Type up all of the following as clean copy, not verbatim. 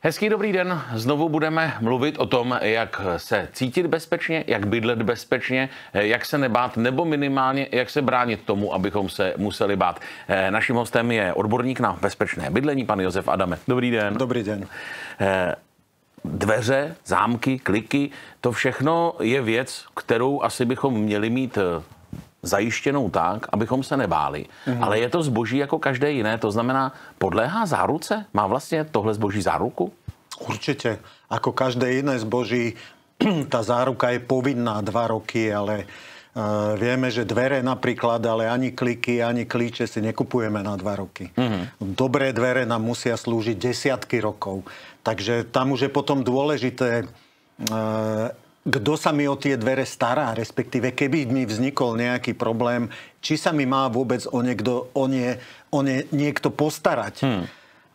Hezký dobrý den. Znovu budeme mluvit o tom, jak se cítit bezpečně, jak bydlet bezpečně, jak se nebát, nebo minimálně jak se bránit tomu, abychom se museli bát. Naším hostem je odborník na bezpečné bydlení, pan Josef Adame. Dobrý den. Dobrý den. Dveře, zámky, kliky, to všechno je věc, kterou asi bychom měli mít zajištěnou tak, abychom se nebáli. Ale je to zboží jako každé jiné, to znamená, podléhá záruce? Má vlastně tohle zboží záruku? Určite. Ako každé iné zboží, tá záruka je povinná 2 roky, ale vieme, že dvere napríklad, ale ani kliky, ani klíče si nekupujeme na 2 roky. Dobré dvere nám musia slúžiť desiatky rokov. Takže tam už je potom dôležité, kto sa mi o tie dvere stará, respektíve keby mi vznikol nejaký problém, či sa mi má vôbec o niekto postarať.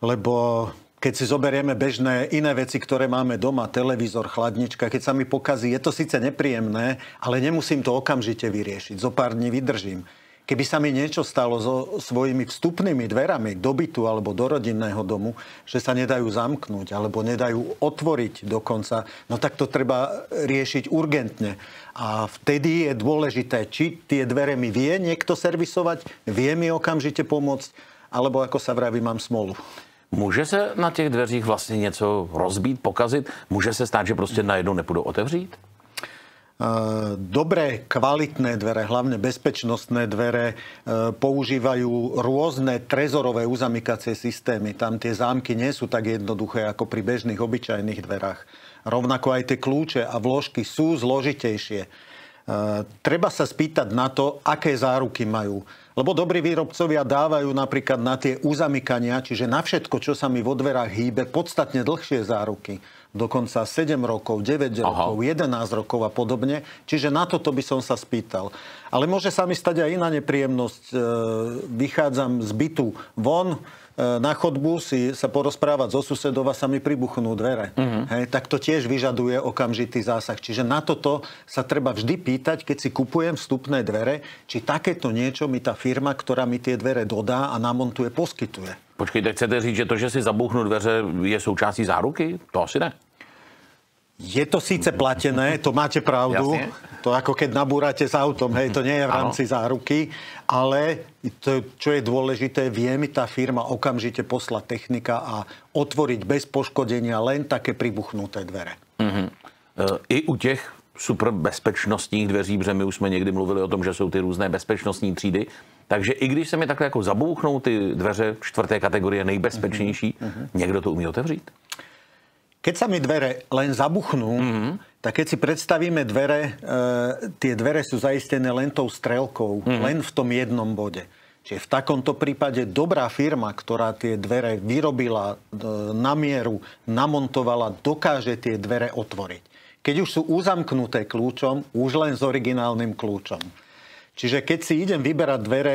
Lebo keď si zoberieme bežné iné veci, ktoré máme doma, televízor, chladnička, keď sa mi pokazí, je to síce nepríjemné, ale nemusím to okamžite vyriešiť. Zo pár dní vydržím. Keby sa mi niečo stalo so svojimi vstupnými dverami do bytu alebo do rodinného domu, že sa nedajú zamknúť alebo nedajú otvoriť dokonca, no tak to treba riešiť urgentne. A vtedy je dôležité, či tie dvere mi vie niekto servisovať, vie mi okamžite pomôcť, alebo ako sa vraví, mám smolu. Může se na těch dveřích vlastně něco rozbít, pokazit? Může se stát, že prostě najednou nepůjdou otevřít? Dobré, kvalitné dvere, hlavne bezpečnostné dvere, používajú rôzne trezorové uzamykacie systémy. Tam tie zámky nie sú tak jednoduché ako pri bežných obyčajných dverách. Rovnako aj tie kľúče a vložky sú zložitejšie. Treba sa spýtať na to, aké záruky majú. Lebo dobrí výrobcovia dávajú napríklad na tie uzamykania, čiže na všetko, čo sa mi vo dverách hýbe, podstatne dlhšie záruky. Dokonca 7 rokov, 9 rokov, 11 rokov a podobne. Čiže na toto by som sa spýtal. Ale môže sa mi stať aj iná nepríjemnosť. Vychádzam z bytu von, na chodbu si sa porozprávať so susedom a sa mi pribuchnú dvere. Hej, tak to tiež vyžaduje okamžitý zásah. Čiže na toto sa treba vždy pýtať, keď si kupujem vstupné dvere, či takéto niečo mi tá firma, ktorá mi tie dvere dodá a namontuje, poskytuje. Počkejte, chcete říct, že to, že si zabouchnu dveře, je součástí záruky? To asi ne. Je to síce platené, to máte pravdu. Jasne. To ako keď nabúrate s autom, hej, to nie je v rámci záruky, ale to, čo je dôležité, vie mi tá firma okamžite poslať technika a otvoriť bez poškodenia len také pribuchnuté dvere. I u těch super bezpečnostních dveří, protože my už jsme někdy mluvili o tom, že jsou ty různé bezpečnostní třídy, takže i když se mi takhle jako zabouchnou ty dveře 4. kategorie nejbezpečnější, někdo to umí otevřít? Keď sa mi dvere len zabuchnú, tak keď si predstavíme dvere, tie dvere sú zaistené len tou strelkou, len v tom jednom bode. Čiže v takomto prípade dobrá firma, ktorá tie dvere vyrobila na mieru, namontovala, dokáže tie dvere otvoriť. Keď už sú uzamknuté kľúčom, už len s originálnym kľúčom. Čiže keď si idem vyberať dvere,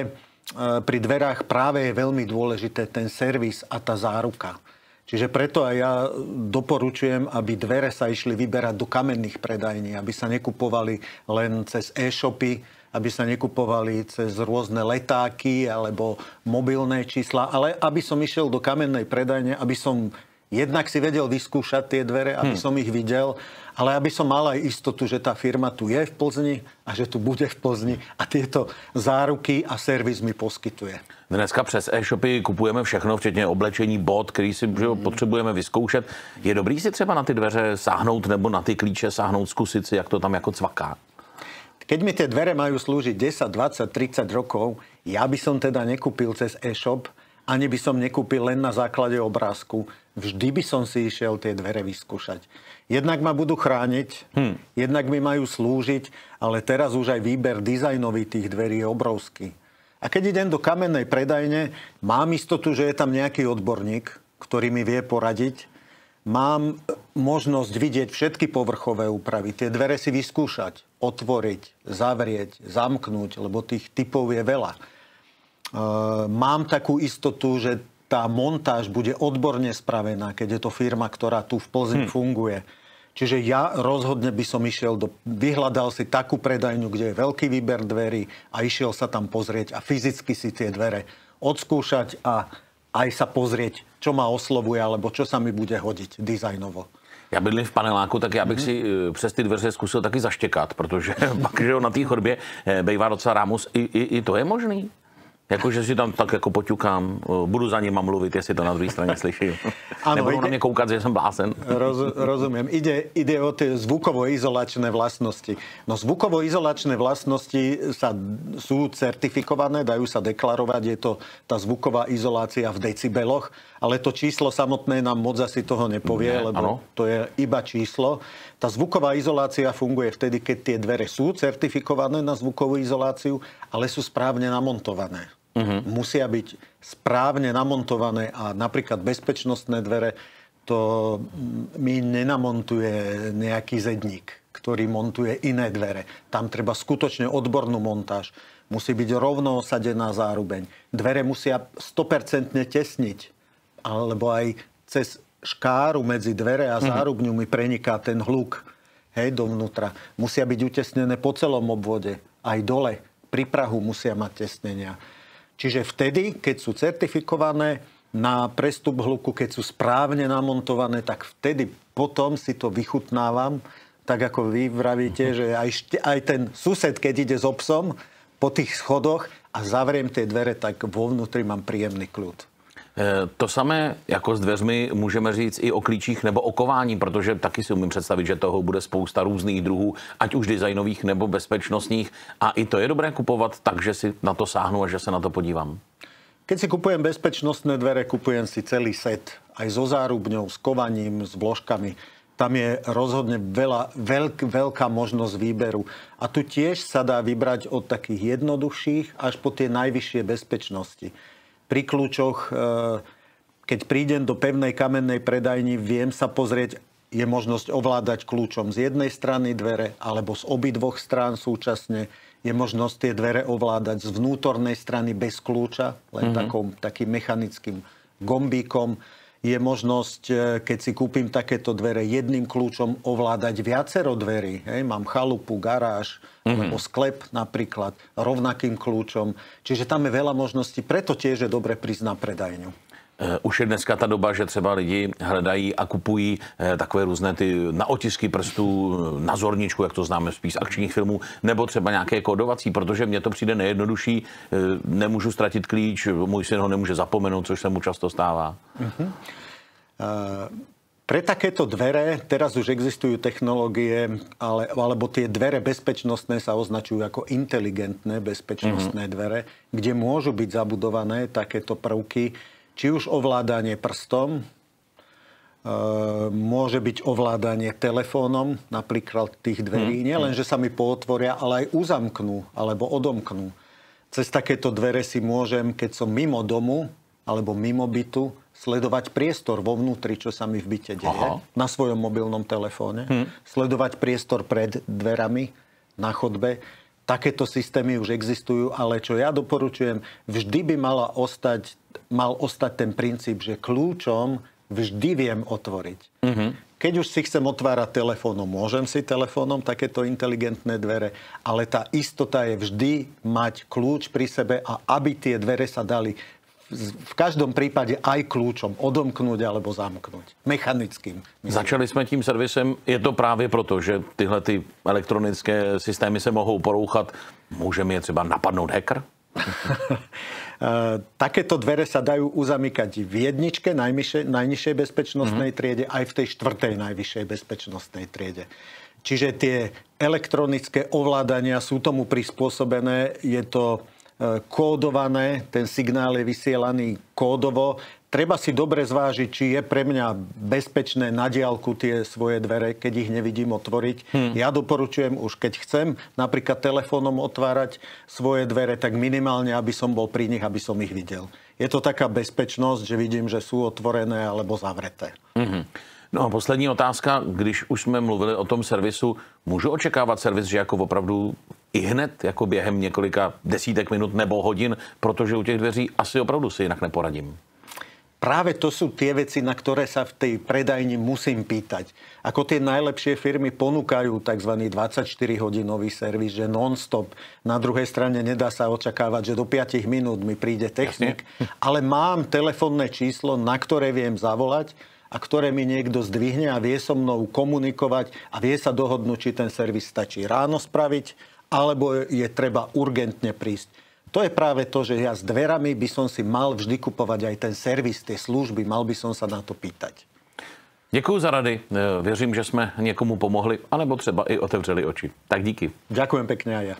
pri dverách práve je veľmi dôležité ten servis a tá záruka. Čiže preto aj ja doporučujem, aby dvere sa išli vyberať do kamenných predajní, aby sa nekupovali len cez e-shopy, aby sa nekupovali cez rôzne letáky alebo mobilné čísla, ale aby som išiel do kamennej predajne, aby som jednak si vedel vyskúšať tie dvere, aby som ich videl, ale aby som mal aj istotu, že tá firma tu je v Plzni a že tu bude v Plzni a tieto záruky a servis mi poskytuje. Dneska přes e-shopy kupujeme všechno, včetně oblečení, bot, který si potřebujeme vyzkoušet. Je dobrý si třeba na ty dveře sáhnout nebo na ty klíče sáhnout, zkusit si, jak to tam jako cvaká? Keď mi tie dvere majú slúžiť 10, 20, 30 rokov, ja by som teda nekúpil cez e-shop, ani by som nekúpil len na základe obrázku. Vždy by som si išiel tie dvere vyskúšať. Jednak ma budú chrániť, jednak mi majú slúžiť, ale teraz už aj výber dizajnový tých dverí je obrovský. A keď idem do kamennej predajne, mám istotu, že je tam nejaký odborník, ktorý mi vie poradiť. Mám možnosť vidieť všetky povrchové úpravy, tie dvere si vyskúšať, otvoriť, zavrieť, zamknúť, lebo tých typov je veľa. Mám takú istotu, že tá montáž bude odborne spravená, keď je to firma, ktorá tu v Plzni funguje. Čiže ja rozhodne by som vyhľadal si takú predajňu, kde je veľký výber dverí a išiel sa tam pozrieť a fyzicky si tie dvere odskúšať a aj sa pozrieť, čo ma oslovuje, alebo čo sa mi bude hodiť dizajnovo. Já bydlím v paneláku, tak já bych si přes ty dveře zkusil taky zaštěkat, protože pak, že na té chodbě bývá docela rámus. I to je možný? Jakože si tam tak jako poťukám, budu za nima mluvit, jestli to na druhé straně slyším. Nebudou na mě koukat, že jsem blázen. Rozumiem. Ide o tie zvukovo-izolačné vlastnosti. No zvukovo-izolačné vlastnosti sú certifikované, dajú sa deklarovať, je to tá zvuková izolácia v decibeloch, ale to číslo samotné nám moc asi toho nepovie, lebo to je iba číslo. Tá zvuková izolácia funguje vtedy, keď tie dvere sú certifikované na zvukovú izoláciu, ale sú správne namontované. Musia byť správne namontované a napríklad bezpečnostné dvere to mi nenamontuje nejaký zedník, ktorý montuje iné dvere. Tam treba skutočne odbornú montáž. Musí byť rovno osadená zárubeň. Dvere musia 100% tesniť, alebo aj cez škáru medzi dvere a zárubňu mi preniká ten hluk, dovnútra. Musia byť utesnené po celom obvode, aj dole. Pri prahu musia mať tesnenia. Čiže vtedy, keď sú certifikované na prestup hluku, keď sú správne namontované, tak vtedy potom si to vychutnávam, tak ako vy vravíte, že aj ten sused, keď ide s obsom po tých schodoch a zavriem tie dvere, tak vo vnútri mám príjemný kľud. To samé jako s dveřmi můžeme říct i o klíčích nebo o kování, protože taky si umím představit, že toho bude spousta různých druhů, ať už designových nebo bezpečnostních. A i to je dobré kupovat tak, že si na to sáhnu a že se na to podívám. Keď si kupujem bezpečnostné dvere, kupujem si celý set. Aj so zárubňou, s kovaním, s vložkami. Tam je rozhodne veľká možnosť výberu. A tu tiež sa dá vybrať od takých jednoduchších až po tie najvyššie bezpečnosti. Pri kľúčoch, keď prídem do pevnej kamennej predajni, viem sa pozrieť, je možnosť ovládať kľúčom z jednej strany dvere alebo z obidvoch strán súčasne. Je možnosť tie dvere ovládať z vnútornej strany bez kľúča, len takým mechanickým gombíkom. Je možnosť, keď si kúpim takéto dvere, jedným kľúčom ovládať viacero dverí. Mám chalupu, garáž, alebo sklep napríklad, rovnakým kľúčom. Čiže tam je veľa možností, preto tiež je dobre prísť na predajňu. Už je dneska ta doba, že třeba lidi hledají a kupují takové různé ty na otisky prstů, na zorničku, jak to známe spíš z akčních filmů, nebo třeba nějaké kódovací, protože mně to přijde nejjednodušší, nemůžu ztratit klíč, můj syn ho nemůže zapomenout, což se mu často stává. Pre takéto dvere teraz už existujú technológie, alebo tie dvere bezpečnostné sa označujú ako inteligentné bezpečnostné dvere, kde môžu byť zabudované takéto prvky, či už ovládanie prstom, môže byť ovládanie telefónom, napríklad tých dverí. Nielen, že sa mi pootvoria, ale aj uzamknú alebo odomknú. Cez takéto dvere si môžem, keď som mimo domu alebo mimo bytu, sledovať priestor vo vnútri, čo sa mi v byte deje, na svojom mobilnom telefóne. Sledovať priestor pred dverami na chodbe. Takéto systémy už existujú, ale čo ja doporučujem, vždy by mal ostať ten princíp, že kľúčom vždy viem otvoriť. Keď už si chcem otvárať telefónom, môžem si telefónom takéto inteligentné dvere, ale tá istota je vždy mať kľúč pri sebe a aby tie dvere sa dali v každom prípade aj kľúčom odomknúť alebo zamknúť. Mechanickým. Začali jsme tím servisem, je to právě proto, že tyhle ty elektronické systémy se mohou porouchat. Může mi je třeba napadnout hacker? Takéto dvere sa dajú uzamykať v jedničke, najnižšej bezpečnostnej triede, aj v tej 4. najvyššej bezpečnostnej triede. Čiže tie elektronické ovládania sú tomu prispôsobené, je to kódované, ten signál je vysielaný kódovo. Treba si dobre zvážiť, či je pre mňa bezpečné na diaľku tie svoje dvere, keď ich nevidím otvoriť. Ja doporučujem už, keď chcem napríklad telefónom otvárať svoje dvere, tak minimálne, aby som bol pri nich, aby som ich videl. Je to taká bezpečnosť, že vidím, že sú otvorené alebo zavreté. No a poslední otázka, když už jsme mluvili o tom servisu, můžu očekávat servis, že jako opravdu i hned, jako během několika desítek minut nebo hodin, protože u těch dveří asi opravdu si jinak neporadím. práve to sú tie veci, na ktoré sa v tej predajni musím pýtať. Ako tie najlepšie firmy ponúkajú tzv. 24-hodinový servis, že non-stop. Na druhej strane nedá sa očakávať, že do 5 minút mi príde technik, ale mám telefónne číslo, na ktoré viem zavolať a ktoré mi niekto zdvihne a vie so mnou komunikovať a vie sa dohodnúť, či ten servis stačí ráno spraviť, alebo je treba urgentne prísť. To je práve to, že ja s dverami by som si mal vždy kupovať aj ten servis, tie služby, mal by som sa na to pýtať. Děkuji za rady. Věřím, že jsme někomu pomohli, anebo třeba i otevřeli oči. Tak díky. Ďakujem pekne aj ja.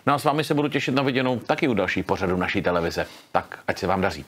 No a s vámi se budu těšit na viděnou taky u dalších pořadů naší televize. Tak ať se vám daří.